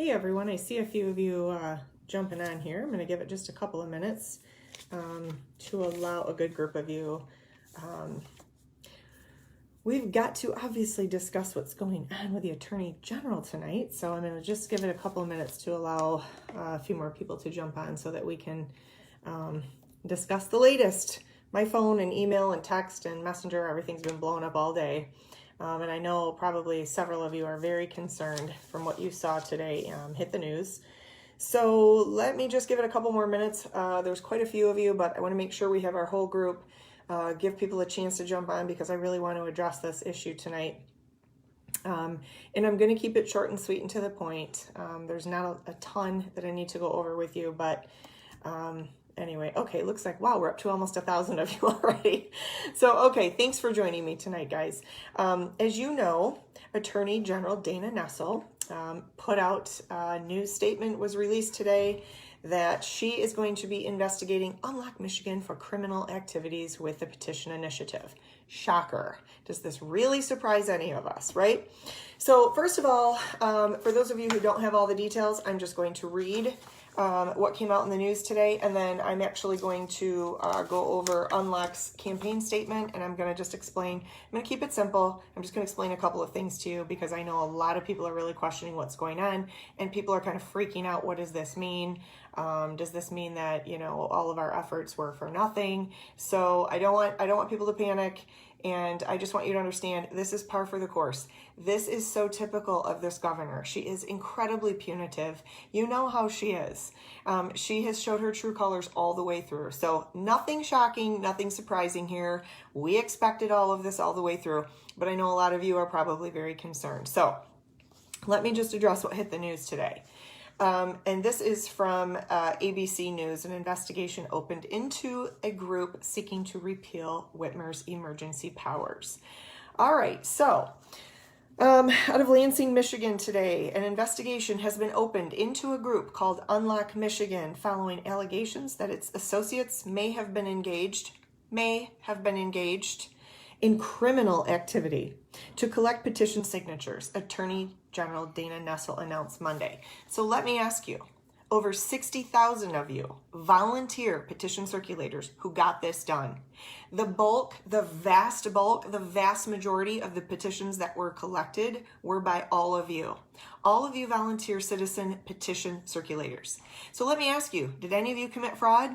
Hey everyone, I see a few of you jumping on here. I'm going to give it just a couple of minutes to allow a good group of you. We've got to obviously discuss what's going on with the Attorney General tonight, so I'm going to just give it a couple of minutes to allow a few more people to jump on so that we can discuss the latest. My phone and email and text and messenger, everything's been blown up all day. And I know probably several of you are very concerned from what you saw today hit the news. So let me just give it a couple more minutes. There's quite a few of you, but I want to make sure we have our whole group, give people a chance to jump on because I really want to address this issue tonight. And I'm going to keep it short and sweet and to the point. There's not a ton that I need to go over with you, but anyway, okay, looks like, wow, we're up to almost 1,000 of you already. So, okay, thanks for joining me tonight, guys. As you know, Attorney General Dana Nessel put out a news statement, was released today, that she is going to be investigating Unlock Michigan for criminal activities with the petition initiative. Shocker. Does this really surprise any of us, right? So, first of all, for those of you who don't have all the details, I'm just going to read what came out in the news today, and then I'm actually going to go over Unlock's campaign statement, and I'm going to just explain. I'm going to keep it simple. I'm just going to explain a couple of things to you because I know a lot of people are really questioning what's going on, and people are kind of freaking out. What does this mean? Does this mean that, you know, all of our efforts were for nothing? So I don't want people to panic. And I just want you to understand, this is par for the course. This is so typical of this governor. She is incredibly punitive. You know how she is. She has showed her true colors all the way through. So nothing shocking, nothing surprising here. We expected all of this all the way through, but I know a lot of you are probably very concerned. So let me just address what hit the news today. And this is from ABC News. An investigation opened into a group seeking to repeal Whitmer's emergency powers. All right, so out of Lansing, Michigan today, an investigation has been opened into a group called Unlock Michigan following allegations that its associates may have been engaged in criminal activity to collect petition signatures, Attorney General Dana Nessel announced Monday. So let me ask you, over 60,000 of you volunteer petition circulators who got this done. The vast majority of the petitions that were collected were by all of you. All of you volunteer citizen petition circulators. So let me ask you, did any of you commit fraud?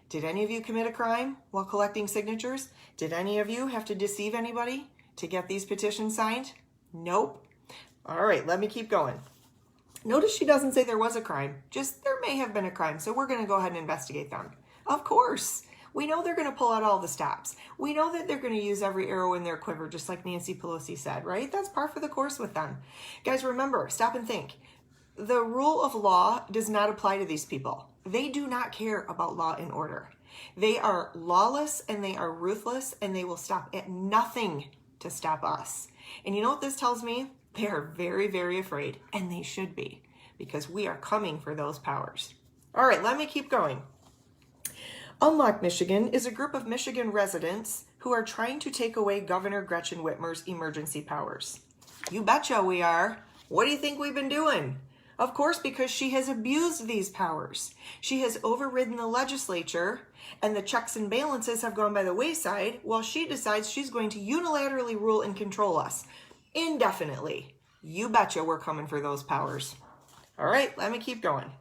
Did any of you commit a crime while collecting signatures? Did any of you have to deceive anybody to get these petitions signed? Nope. All right, let me keep going. Notice she doesn't say there was a crime, just there may have been a crime, so we're going to go ahead and investigate them. Of course. We know they're going to pull out all the stops. We know that they're going to use every arrow in their quiver, just like Nancy Pelosi said, right? That's par for the course with them. Guys, remember, stop and think. The rule of law does not apply to these people. They do not care about law and order. They are lawless and they are ruthless and they will stop at nothing to stop us. And you know what this tells me? They are very, very afraid, and they should be, because we are coming for those powers. All right, let me keep going. Unlock Michigan is a group of Michigan residents who are trying to take away Governor Gretchen Whitmer's emergency powers. You betcha we are. What do you think we've been doing? Of course, because she has abused these powers. She has overridden the legislature, and the checks and balances have gone by the wayside while she decides she's going to unilaterally rule and control us indefinitely. You betcha we're coming for those powers. All right, let me keep going.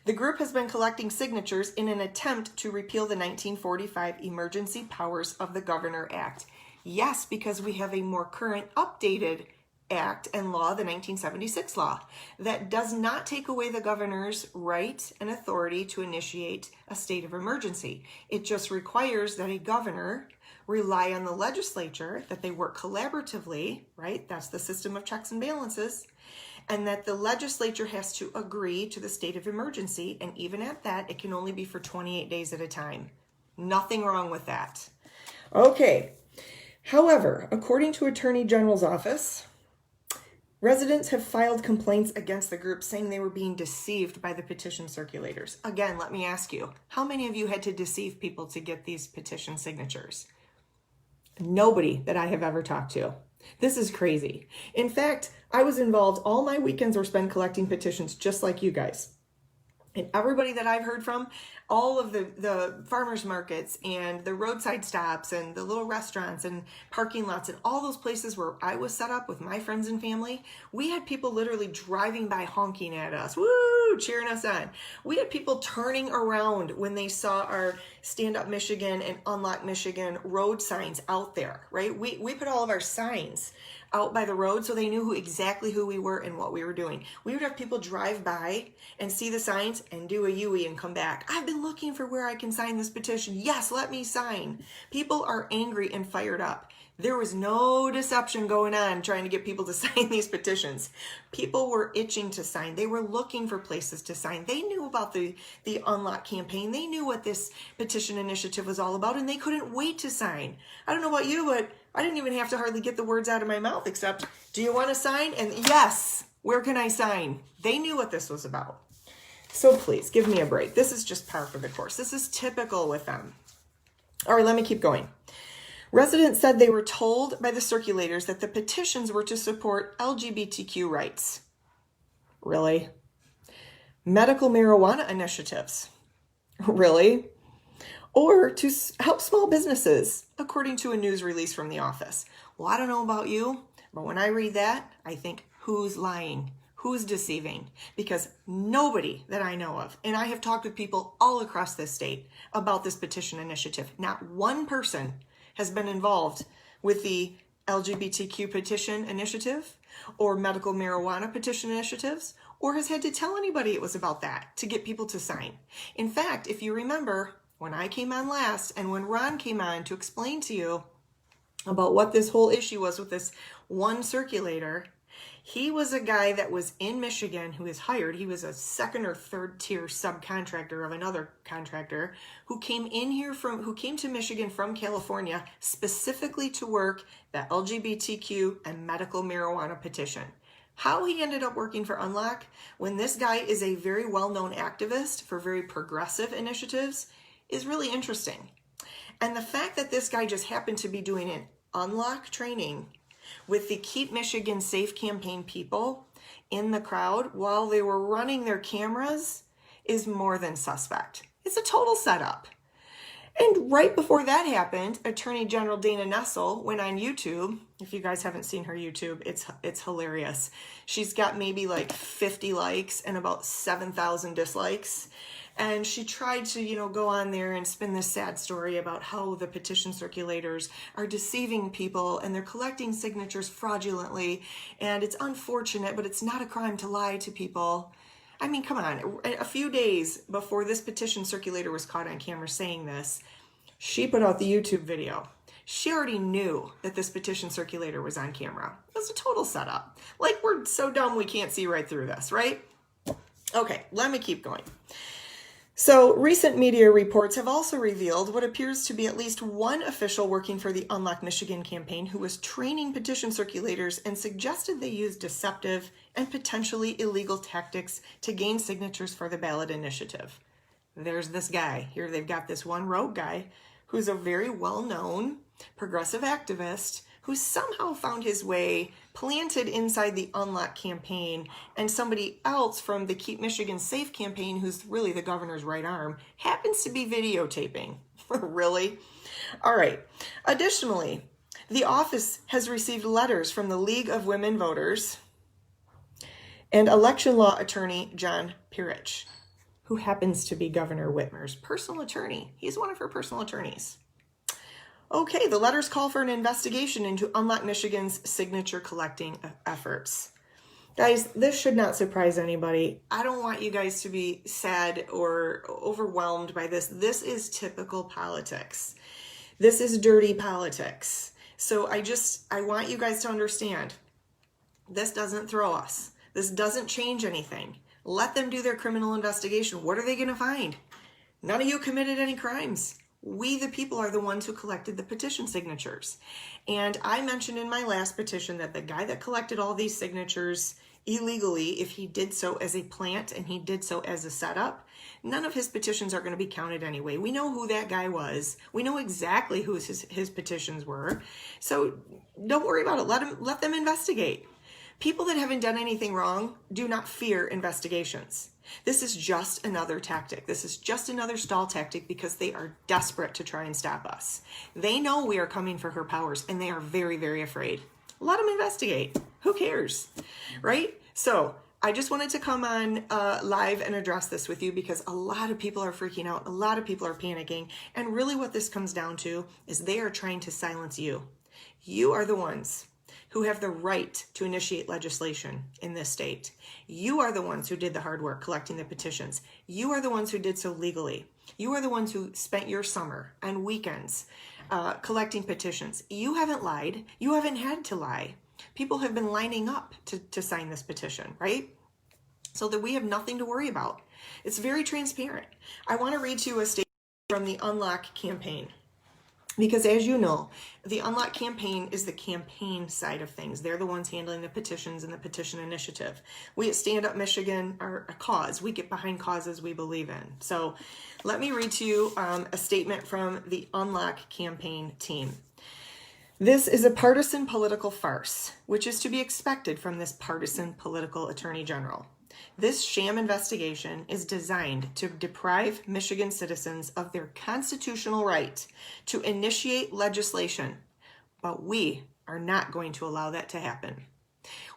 The group has been collecting signatures in an attempt to repeal the 1945 Emergency Powers of the Governor Act. Yes, because we have a more current, updated Act and law, the 1976 law, that does not take away the governor's right and authority to initiate a state of emergency. It just requires that a governor rely on the legislature, that they work collaboratively, right? That's the system of checks and balances, and that the legislature has to agree to the state of emergency, and even at that, it can only be for 28 days at a time. Nothing wrong with that. Okay. However, according to Attorney General's office, residents have filed complaints against the group saying they were being deceived by the petition circulators. Again, let me ask you, how many of you had to deceive people to get these petition signatures? Nobody that I have ever talked to. This is crazy. In fact, I was involved, all my weekends were spent collecting petitions just like you guys. And everybody that I've heard from, all of the farmers markets and the roadside stops and the little restaurants and parking lots and all those places where I was set up with my friends and family, we had people literally driving by honking at us, woo, cheering us on. We had people turning around when they saw our Stand Up Michigan and Unlock Michigan road signs out there, right? We put all of our signs out by the road so they knew exactly who we were and what we were doing. We would have people drive by and see the signs and do a UE and come back. I've been looking for where I can sign this petition. Yes, let me sign. People are angry and fired up. There was no deception going on trying to get people to sign these petitions. People were itching to sign. They were looking for places to sign. They knew about the Unlock campaign. They knew what this petition initiative was all about, and they couldn't wait to sign. I don't know about you, but I didn't even have to hardly get the words out of my mouth except, do you want to sign? And yes, where can I sign? They knew what this was about. So please give me a break. This is just par for the course. This is typical with them. All right, let me keep going. Residents said they were told by the circulators that the petitions were to support LGBTQ rights. Really? Medical marijuana initiatives. Really? Or to help small businesses, according to a news release from the office. Well, I don't know about you, but when I read that, I think, who's lying? Who's deceiving? Because nobody that I know of, and I have talked with people all across this state about this petition initiative, not one person has been involved with the LGBTQ petition initiative or medical marijuana petition initiatives, or has had to tell anybody it was about that to get people to sign. In fact, if you remember, when I came on last and when Ron came on to explain to you about what this whole issue was with this one circulator, he was a guy that was in Michigan who was hired. He was a second or third tier subcontractor of another contractor who came to Michigan from California specifically to work the LGBTQ and medical marijuana petition. How he ended up working for Unlock, when this guy is a very well-known activist for very progressive initiatives, is really interesting. And the fact that this guy just happened to be doing an Unlock training with the Keep Michigan Safe campaign people in the crowd while they were running their cameras is more than suspect. It's a total setup. And right before that happened, Attorney General Dana Nessel went on YouTube. If you guys haven't seen her YouTube, it's hilarious. She's got maybe like 50 likes and about 7,000 dislikes. And she tried to, go on there and spin this sad story about how the petition circulators are deceiving people and they're collecting signatures fraudulently. And it's unfortunate, but it's not a crime to lie to people. I mean, come on. A few days before this petition circulator was caught on camera saying this, she put out the YouTube video. She already knew that this petition circulator was on camera. It was a total setup. Like, we're so dumb we can't see right through this, right? Okay, let me keep going. So recent media reports have also revealed what appears to be at least one official working for the Unlock Michigan campaign who was training petition circulators and suggested they use deceptive and potentially illegal tactics to gain signatures for the ballot initiative. There's this guy. Here they've got this one rogue guy who's a very well-known progressive activist who somehow found his way planted inside the Unlock campaign, and somebody else from the Keep Michigan Safe campaign, who's really the governor's right arm, happens to be videotaping. Really? All right. Additionally, the office has received letters from the League of Women Voters and election law attorney John Pirich, who happens to be Governor Whitmer's personal attorney. He's one of her personal attorneys. Okay, the letters call for an investigation into Unlock Michigan's signature collecting efforts. Guys, this should not surprise anybody. I don't want you guys to be sad or overwhelmed by this. This is typical politics. This is dirty politics. So I want you guys to understand, this doesn't throw us. This doesn't change anything. Let them do their criminal investigation. What are they going to find? None of you committed any crimes. We, the people, are the ones who collected the petition signatures. And I mentioned in my last petition that the guy that collected all these signatures illegally, if he did so as a plant and he did so as a setup, None of his petitions are going to be counted anyway. We know who that guy was. We know exactly who his petitions were. So don't worry about it. Let them investigate. People that haven't done anything wrong do not fear investigations. This is just another tactic. This is just another stall tactic because they are desperate to try and stop us. They know we are coming for her powers and they are very, very afraid. Let them investigate. Who cares, right? So I just wanted to come on live and address this with you because a lot of people are freaking out. A lot of people are panicking. And really what this comes down to is they are trying to silence you. You are the ones who have the right to initiate legislation in this state. You are the ones who did the hard work collecting the petitions. You are the ones who did so legally. You are the ones who spent your summer and weekends collecting petitions. You haven't lied. You haven't had to lie. People have been lining up to sign this petition, right? So that we have nothing to worry about. It's very transparent. I want to read to you a statement from the Unlock campaign. Because as you know, the Unlock campaign is the campaign side of things. They're the ones handling the petitions and the petition initiative. We at Stand Up Michigan are a cause. We get behind causes we believe in. So let me read to you a statement from the Unlock campaign team. This is a partisan political farce, which is to be expected from this partisan political attorney general. This sham investigation is designed to deprive Michigan citizens of their constitutional right to initiate legislation, but we are not going to allow that to happen.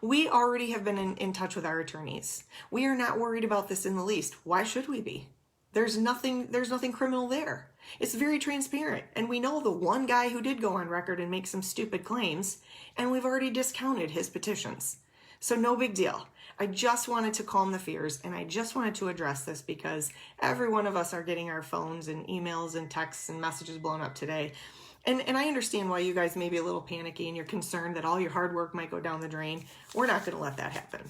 We already have been in touch with our attorneys. We are not worried about this in the least. Why should we be? There's nothing criminal there. It's very transparent. And we know the one guy who did go on record and make some stupid claims, and we've already discounted his petitions. So no big deal. I just wanted to calm the fears, and I just wanted to address this because every one of us are getting our phones and emails and texts and messages blown up today. And I understand why you guys may be a little panicky and you're concerned that all your hard work might go down the drain. We're not going to let that happen.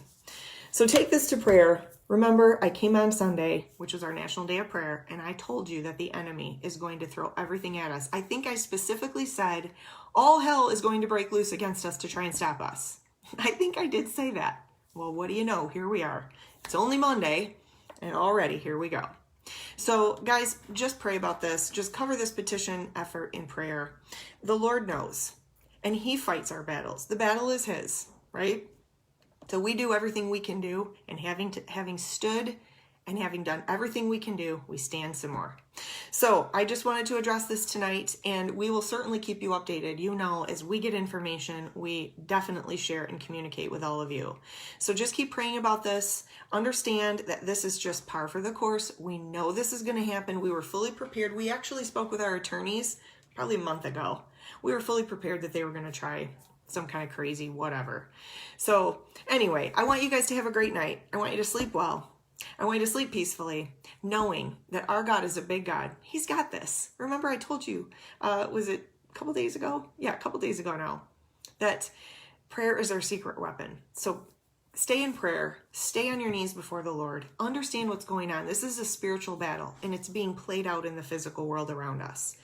So take this to prayer. Remember, I came on Sunday, which was our National Day of Prayer, and I told you that the enemy is going to throw everything at us. I think I specifically said all hell is going to break loose against us to try and stop us. I think I did say that. Well, what do you know? Here we are. It's only Monday, and already here we go. So, guys, just pray about this. Just cover this petition effort in prayer. The Lord knows, and He fights our battles. The battle is His, right? So we do everything we can do, and having stood and having done everything we can do, we stand some more. So I just wanted to address this tonight, and we will certainly keep you updated. You know, as we get information, we definitely share and communicate with all of you. So just keep praying about this. Understand that this is just par for the course. We know this is going to happen. We were fully prepared. We actually spoke with our attorneys probably a month ago. We were fully prepared that they were going to try some kind of crazy whatever. So anyway, I want you guys to have a great night. I want you to sleep well. I want you to sleep peacefully, knowing that our God is a big God. He's got this. Remember I told you, was it a couple days ago? Yeah, a couple days ago now, that prayer is our secret weapon. So stay in prayer, stay on your knees before the Lord, understand what's going on. This is a spiritual battle, and it's being played out in the physical world around us.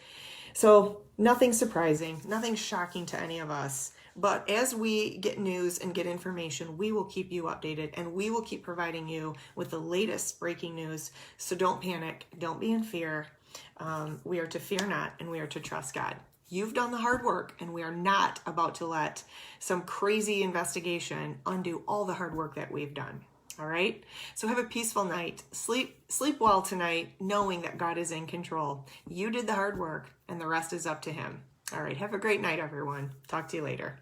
So nothing surprising, nothing shocking to any of us. But as we get news and get information, we will keep you updated, and we will keep providing you with the latest breaking news. So don't panic. Don't be in fear. We are to fear not, and we are to trust God. You've done the hard work, and we are not about to let some crazy investigation undo all the hard work that we've done. All right? So have a peaceful night. Sleep well tonight, knowing that God is in control. You did the hard work, and the rest is up to Him. All right, have a great night, everyone. Talk to you later.